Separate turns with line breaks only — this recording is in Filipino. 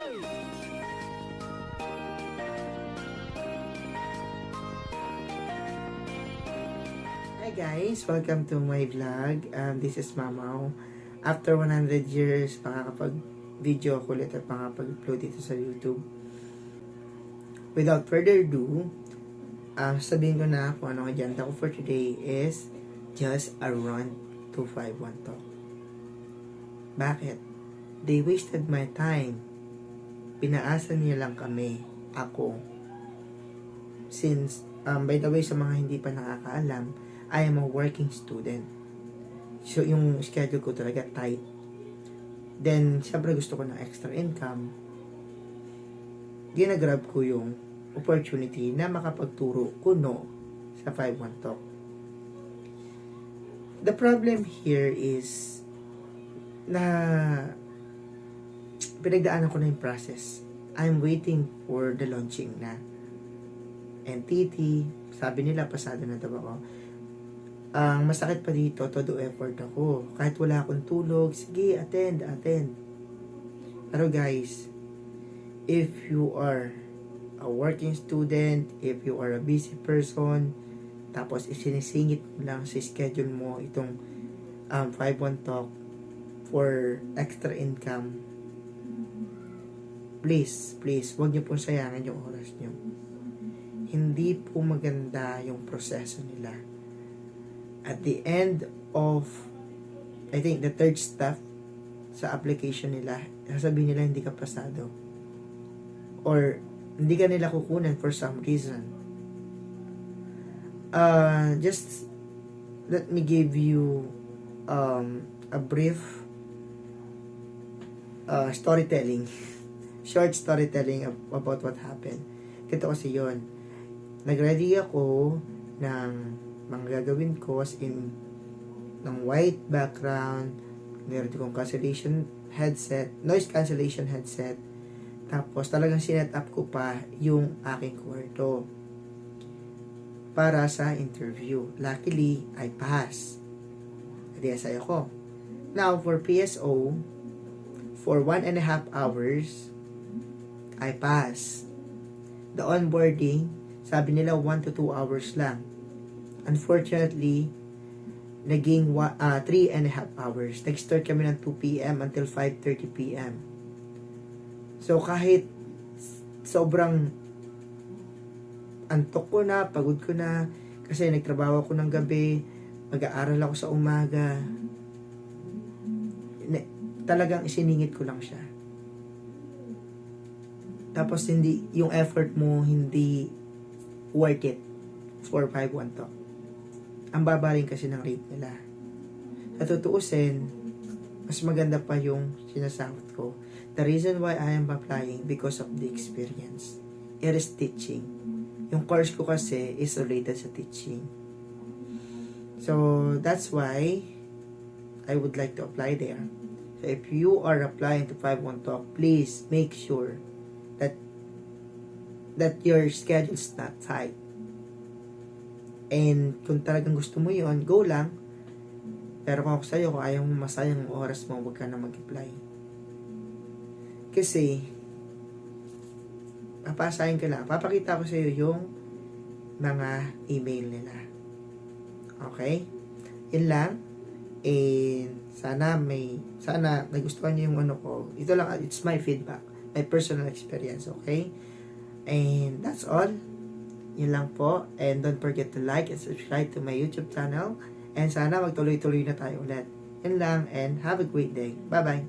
Hi guys! Welcome to my vlog. This is Mamaw. After 100 years, makakapag-video ako ulit at makakapag-upload dito sa YouTube. Without further ado, sabihin ko na kung ano ang agenda ko for today is just a run 251 talk. Bakit? They wasted my time. Pinaasa niya lang kami, ako. Since, by the way, sa mga hindi pa nakakaalam, I am a working student. So, yung schedule ko talaga tight. Then, syempre gusto ko ng extra income. Ginagrab ko yung opportunity na makapagturo kuno sa 51 Talk. The problem here is na pinagdaanan ko na yung process. I'm waiting for the launching na NTT. Sabi nila, pasado na daw ako. Ang masakit pa dito, todo effort ako. Kahit wala akong tulog, sige, attend. Pero guys, if you are a working student, if you are a busy person, tapos isinisingit mo lang sa schedule mo itong 51 Talk for extra income, please, huwag niyo pong sayangin yung oras niyo. Hindi po maganda yung proseso nila. At the end of, I think, the third step sa application nila, sasabihin nila hindi ka pasado. Or, hindi ka nila kukunan for some reason. Just, let me give you a brief storytelling. Short storytelling about what happened. Ito kasi yun. Nag-ready ako ng mga gagawin ko as in ng white background, meron akong cancellation headset, noise cancellation headset, tapos talagang sinet up ko pa yung aking kwarto para sa interview. Luckily, I passed. DSI ako. Now, for PSO, for 1.5 hours, I passed. The onboarding, sabi nila 1 to 2 hours lang. Unfortunately, naging 3.5 hours. Nag-start kami ng 2 p.m. until 5:30 p.m. So, kahit sobrang antok ko na, pagod ko na, kasi nagtrabaho ako ng gabi, mag-aaral ako sa umaga, talagang isiningit ko lang siya. Tapos, hindi, yung effort mo, hindi worth it for 51 Talk. Ang baba rin kasi ng rate nila. Sa tutuusin, mas maganda pa yung sinasahod ko. The reason why I am applying because of the experience. It is teaching. Yung course ko kasi is related sa teaching. So, that's why I would like to apply there. So, if you are applying to 51 Talk, please make sure that your schedule is not tight. And kung talagang gusto mo yun, go lang. Pero kung ako sa'yo, kung ayaw mo masayang ang oras mo, huwag ka na mag-apply. Kasi, papasahin ka lang. Papakita ko sa'yo yung mga email nila. Okay? Yun lang. And sana nagustuhan niyo yung ano ko. Ito lang, it's my feedback. My personal experience. Okay? And that's all. Yun lang po. And don't forget to like and subscribe to my YouTube channel. And sana magtuloy-tuloy na tayo ulit. Yun lang and have a great day. Bye-bye.